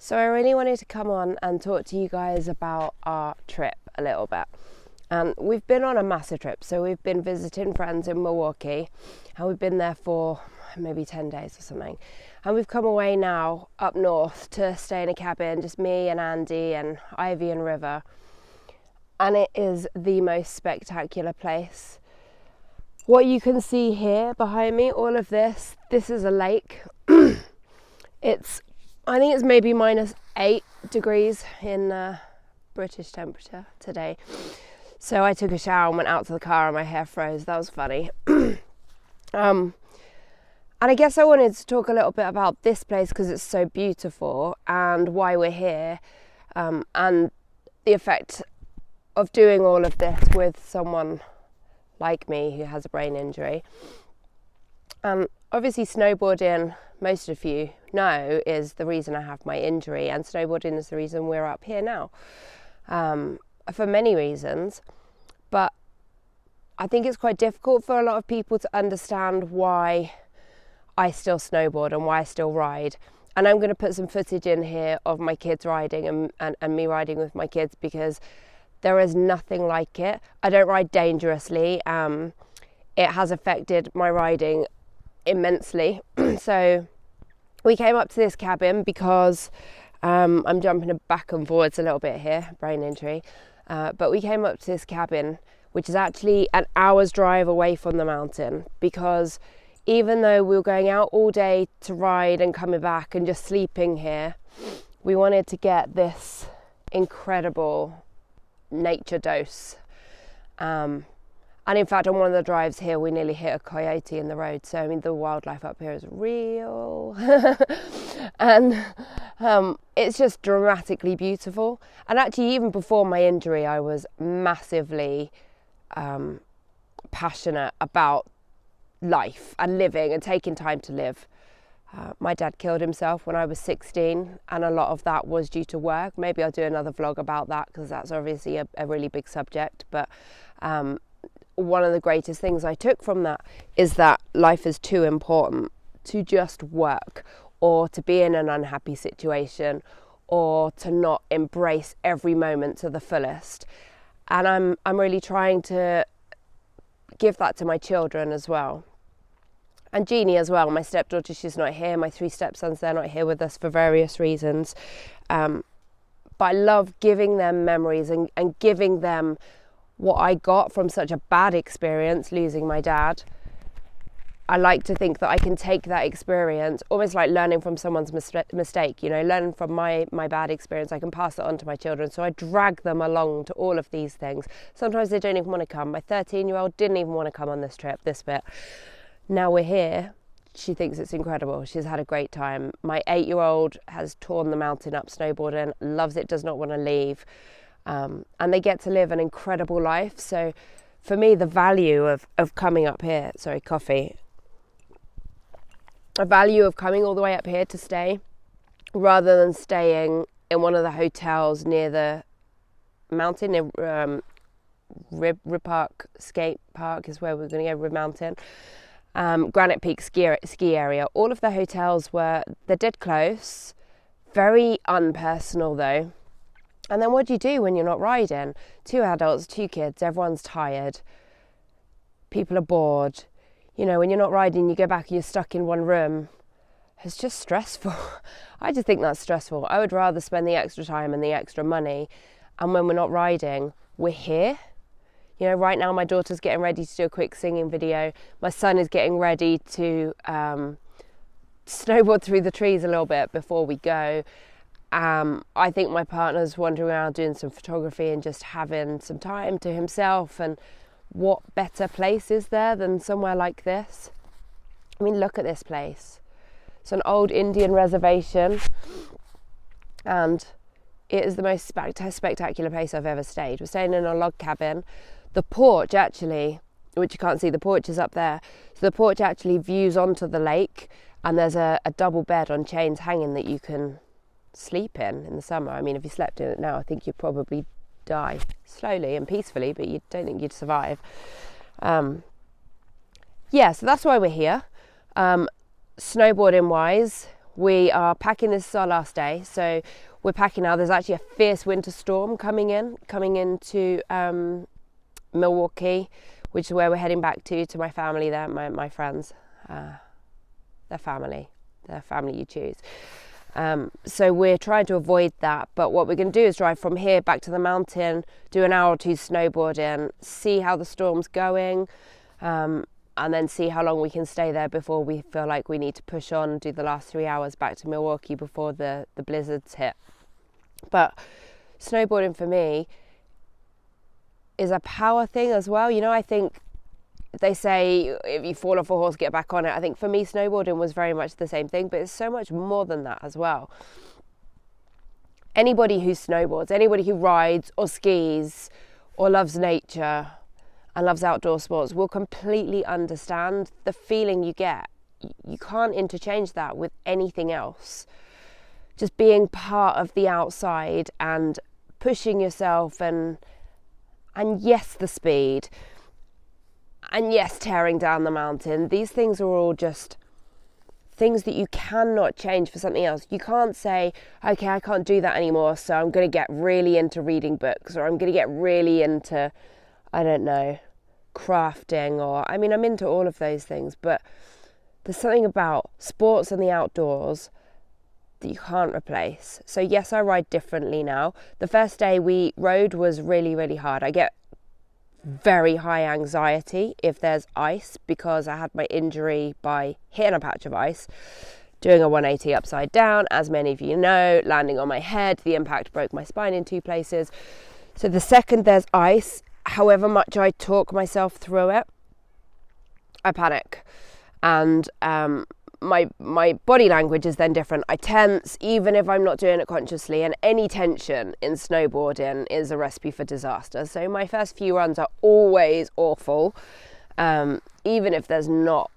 So I really wanted to come on and talk to you guys about our trip a little bit. And we've been on a massive trip. So we've been visiting friends in Milwaukee and we've been there for maybe 10 days or something. And we've come away now up north to stay in a cabin, just me and Andy and Ivy and River. And it is the most spectacular place. What you can see here behind me, all of this is a lake. I think it's maybe -8 degrees in British temperature today. So I took a shower and went out to the car and my hair froze. That was funny. And I guess I wanted to talk a little bit about this place because it's so beautiful and why we're here, and the effect of doing all of this with someone like me who has a brain injury. Obviously snowboarding, most of you know, is the reason I have my injury, and snowboarding is the reason we're up here now, for many reasons. But I think it's quite difficult for a lot of people to understand why I still snowboard and why I still ride. And I'm going to put some footage in here of my kids riding and me riding with my kids, because there is nothing like it. I don't ride dangerously. It has affected my riding immensely. So we came up to this cabin because I'm jumping back and forwards a little bit here, brain injury. But we came up to this cabin, which is actually an hour's drive away from the mountain, because even though we were going out all day to ride and coming back and just sleeping here, we wanted to get this incredible nature dose. And in fact, on one of the drives here, we nearly hit a coyote in the road. So, I mean, the wildlife up here is real. And it's just dramatically beautiful. And actually, even before my injury, I was massively passionate about life and living and taking time to live. My dad killed himself when I was 16, and a lot of that was due to work. Maybe I'll do another vlog about that, because that's obviously a really big subject. But one of the greatest things I took from that is that life is too important to just work, or to be in an unhappy situation, or to not embrace every moment to the fullest. And I'm really trying to give that to my children as well. And Jeannie as well, my stepdaughter, she's not here. My 3 stepsons, they're not here with us for various reasons. But I love giving them memories and giving them what I got from such a bad experience, losing my dad. I like to think that I can take that experience, almost like learning from someone's mistake, learning from my bad experience. I can pass it on to my children. So I drag them along to all of these things. Sometimes they don't even want to come. My 13-year-old didn't even want to come on this trip, this bit. Now we're here. She thinks it's incredible. She's had a great time. My 8-year-old has torn the mountain up snowboarding, loves it, does not want to leave. And they get to live an incredible life. So for me, the value of coming up here, a value of coming all the way up here to stay, rather than staying in one of the hotels near the mountain, near Rib Park Skate Park is where we're going to go, Rib Mountain. Granite Peak ski area. All of the hotels they're dead close, very unpersonal though. And then what do you do when you're not riding? 2 adults, 2 kids, everyone's tired. People are bored. When you're not riding, you go back and you're stuck in one room. It's just stressful. I just think that's stressful. I would rather spend the extra time and the extra money. And when we're not riding, we're here. Right now my daughter's getting ready to do a quick singing video. My son is getting ready to snowboard through the trees a little bit before we go. I think my partner's wandering around doing some photography and just having some time to himself. And what better place is there than somewhere like this? I mean, look at this place. It's an old Indian reservation, and it is the most spectacular place I've ever stayed. We're staying in a log cabin. The porch actually, which you can't see, the porch is up there. So the porch actually views onto the lake, and there's a double bed on chains hanging that you can sleep in the summer. I mean, if you slept in it now, I think you'd probably die slowly and peacefully, but you don't think you'd survive. So that's why we're here. Snowboarding wise, We are packing. This is our last day, so we're packing now. There's actually a fierce winter storm coming into Milwaukee, which is where we're heading back to my family there, my friends, their family you choose. So we're trying to avoid that, but what we're going to do is drive from here back to the mountain, do an hour or two snowboarding, see how the storm's going, and then see how long we can stay there before we feel like we need to push on and do the last 3 hours back to Milwaukee before the blizzards hit. But snowboarding for me is a power thing as well. You know, I think they say if you fall off a horse, get back on it. I think for me, snowboarding was very much the same thing, but it's so much more than that as well. Anybody who snowboards, anybody who rides or skis or loves nature and loves outdoor sports will completely understand the feeling you get. You can't interchange that with anything else. Just being part of the outside and pushing yourself and yes, the speed, and yes, tearing down the mountain. These things are all just things that you cannot change for something else. You can't say, okay, I can't do that anymore, so I'm going to get really into reading books, or I'm going to get really into, I don't know, crafting, or, I mean, I'm into all of those things, but there's something about sports and the outdoors that you can't replace. So yes, I ride differently now. The first day we rode was really, really hard. I get very high anxiety if there's ice, because I had my injury by hitting a patch of ice, doing a 180 upside down, as many of you know, landing on my head. The impact broke my spine in 2 places. So the second there's ice, however much I talk myself through it, I panic. And my body language is then different. I tense, even if I'm not doing it consciously, and any tension in snowboarding is a recipe for disaster. So my first few runs are always awful, even if there's not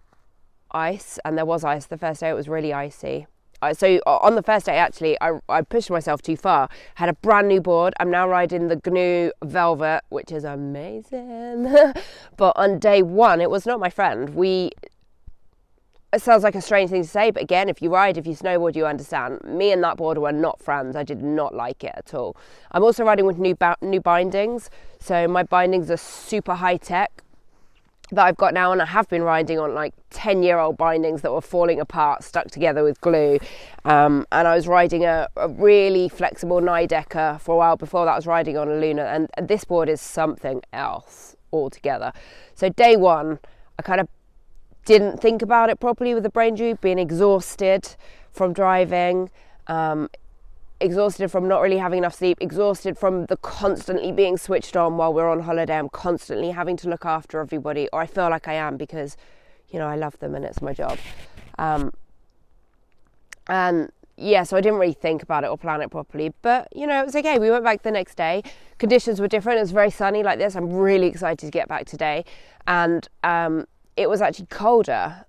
ice. And there was ice the first day. It was really icy. So on the first day, actually, I pushed myself too far. Had a brand new board. I'm now riding the GNU Velvet, which is amazing. But on day one, it was not my friend. It sounds like a strange thing to say, but again, if you ride, if you snowboard, you understand. Me and that board were not friends. I did not like it at all. I'm also riding with new bindings. So my bindings are super high tech that I've got now, and I have been riding on like 10-year-old bindings that were falling apart, stuck together with glue. And I was riding a really flexible Nidecker for a while before that. I was riding on a Luna, and this board is something else altogether. So day one, I kind of didn't think about it properly with the brain injury, being exhausted from driving, exhausted from not really having enough sleep, exhausted from the constantly being switched on while we're on holiday. I'm constantly having to look after everybody, or I feel like I am, because, you know, I love them and it's my job. And yeah, so I didn't really think about it or plan it properly, but, you know, it was okay. We went back the next day. Conditions were different. It was very sunny like this. I'm really excited to get back today. And it was actually colder,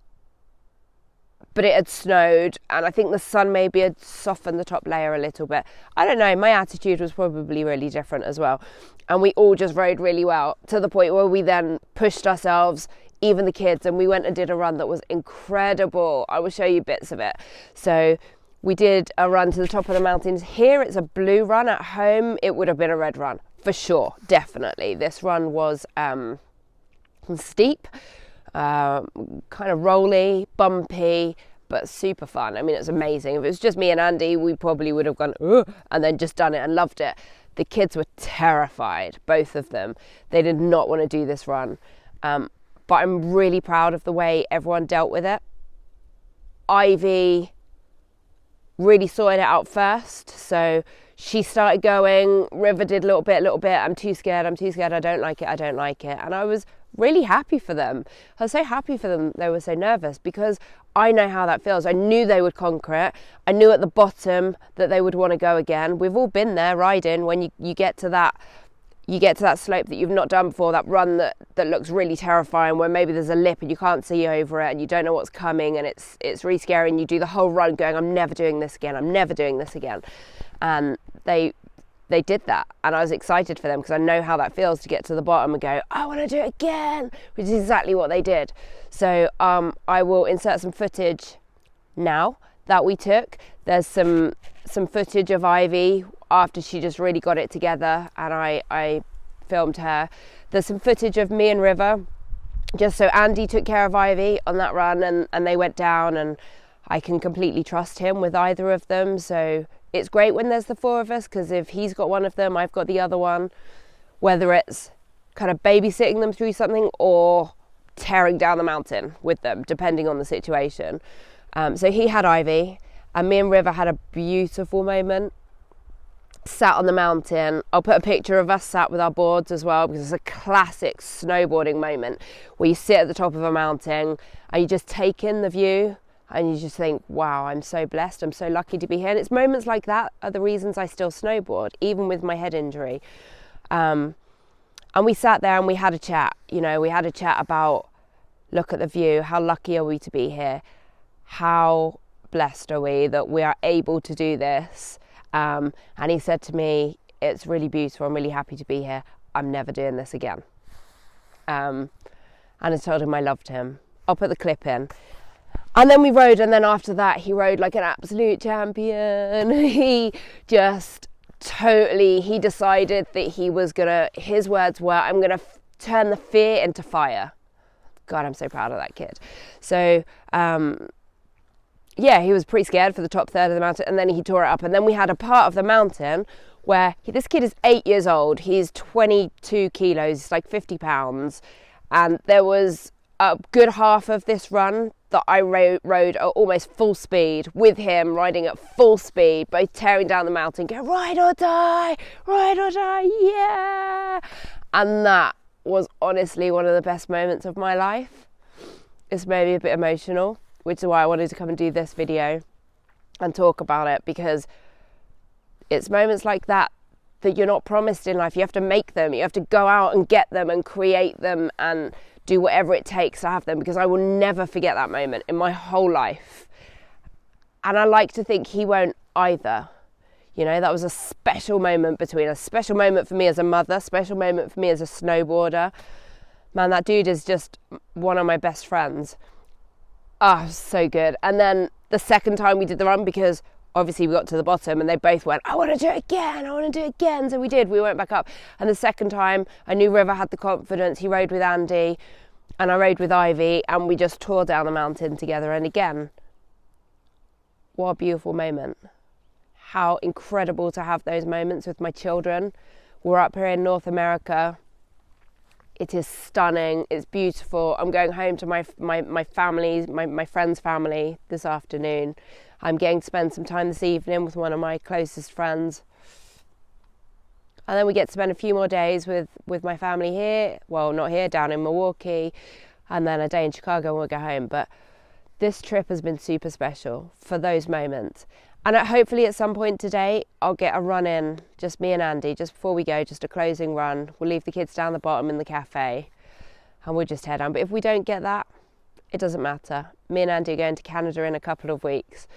but it had snowed, and I think the sun maybe had softened the top layer a little bit. I don't know, my attitude was probably really different as well. And we all just rode really well, to the point where we then pushed ourselves, even the kids, and we went and did a run that was incredible. I will show you bits of it. So we did a run to the top of the mountains. Here it's a blue run. At home it would have been a red run, for sure, definitely. This run was steep, kind of rolly, bumpy, but super fun. I mean, it was amazing. If it was just me and Andy, we probably would have gone, ugh, and then just done it and loved it. The kids were terrified, both of them. They did not want to do this run. But I'm really proud of the way everyone dealt with it. Ivy really sorted it out first. So she started going, River did a little bit. I'm too scared, I don't like it. And I was really happy for them. I was so happy for them they were so nervous, because I know how that feels. I knew they would conquer it. I knew at the bottom that they would want to go again. We've all been there riding, when you get to that slope that you've not done before, that run that looks really terrifying, where maybe there's a lip and you can't see over it and you don't know what's coming, and it's really scary, and you do the whole run going, I'm never doing this again. And they did that, and I was excited for them, because I know how that feels to get to the bottom and go, I want to do it again, which is exactly what they did. So I will insert some footage now that we took. There's some footage of Ivy after she just really got it together, and I filmed her. There's some footage of me and River, just so Andy took care of Ivy on that run, and they went down, and I can completely trust him with either of them. So it's great when there's the four of us, because if he's got one of them, I've got the other one, whether it's kind of babysitting them through something or tearing down the mountain with them, depending on the situation. So he had Ivy, and me and River had a beautiful moment. Sat on the mountain. I'll put a picture of us sat with our boards as well, because it's a classic snowboarding moment where you sit at the top of a mountain and you just take in the view and you just think, wow, I'm so blessed, I'm so lucky to be here. And it's moments like that are the reasons I still snowboard, even with my head injury. And we sat there and we had a chat, we had a chat about, look at the view, how lucky are we to be here? How blessed are we that we are able to do this? And he said to me, it's really beautiful, I'm really happy to be here, I'm never doing this again. And I told him I loved him. I'll put the clip in. And then we rode, and then after that he rode like an absolute champion. He just he decided that he was gonna, his words were, I'm gonna turn the fear into fire. God, I'm so proud of that kid. So yeah, he was pretty scared for the top third of the mountain, and then he tore it up. And then we had a part of the mountain where this kid is 8 years old. He's 22 kilos, like 50 pounds. And there was a good half of this run that I rode at almost full speed with him, riding at full speed, both tearing down the mountain, go ride or die, yeah. And that was honestly one of the best moments of my life. It's maybe a bit emotional, which is why I wanted to come and do this video and talk about it, because it's moments like that that you're not promised in life. You have to make them. You have to go out and get them and create them and do whatever it takes to have them, because I will never forget that moment in my whole life. And I like to think he won't either. That was a special moment between us, special moment for me as a mother, special moment for me as a snowboarder. Man, that dude is just one of my best friends. Oh, so good. And then the second time we did the run, because obviously we got to the bottom and they both went, I want to do it again. So we did, we went back up. And the second time I knew River had the confidence. He rode with Andy and I rode with Ivy, and we just tore down the mountain together. And again, what a beautiful moment. How incredible to have those moments with my children. We're up here in North America. It is stunning, it's beautiful. I'm going home to my family, my friend's family this afternoon. I'm getting to spend some time this evening with one of my closest friends. And then we get to spend a few more days with my family here. Well, not here, down in Milwaukee. And then a day in Chicago and we'll go home. But this trip has been super special for those moments. And hopefully at some point today, I'll get a run in, just me and Andy, just before we go, just a closing run. We'll leave the kids down the bottom in the cafe and we'll just head on. But if we don't get that, it doesn't matter. Me and Andy are going to Canada in a couple of weeks,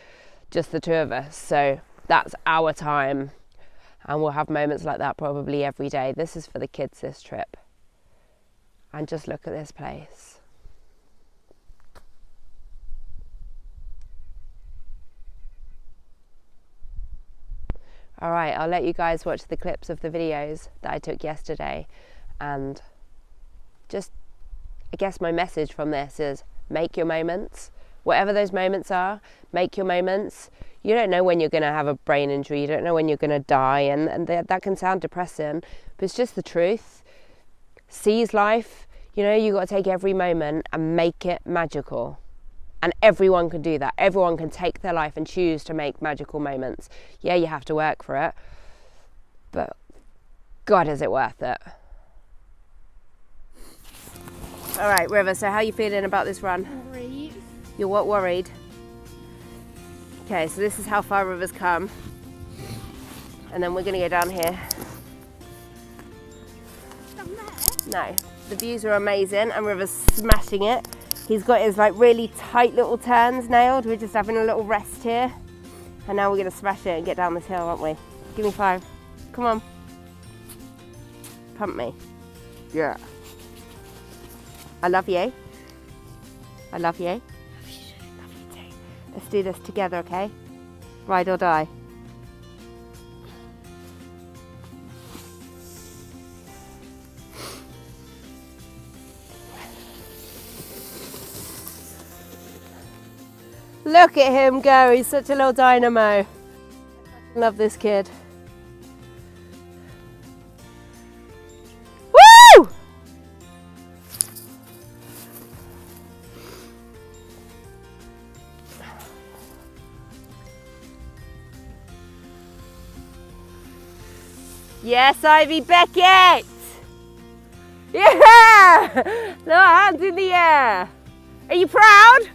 just the two of us. So that's our time. And we'll have moments like that probably every day. This is for the kids, this trip. And just look at this place. All right, I'll let you guys watch the clips of the videos that I took yesterday. And just, I guess my message from this is make your moments. Whatever those moments are, make your moments. You don't know when you're going to have a brain injury. You don't know when you're going to die. And that can sound depressing, but it's just the truth. Seize life. You got to take every moment and make it magical. And everyone can do that. Everyone can take their life and choose to make magical moments. Yeah, you have to work for it, but God, is it worth it? All right, River, so how are you feeling about this run? Worried. You're what, worried? Okay, so this is how far River's come. And then we're gonna go down here. Down there? No, the views are amazing and River's smashing it. He's got his really tight little turns nailed. We're just having a little rest here. And now we're gonna smash it and get down this hill, aren't we? Give me 5. Come on. Pump me. Yeah. I love you. I love you. Love you too. Let's do this together, okay? Ride or die. Look at him go, he's such a little dynamo. I love this kid. Woo! Yes, Ivy Beckett! Yeah! No, hands in the air. Are you proud?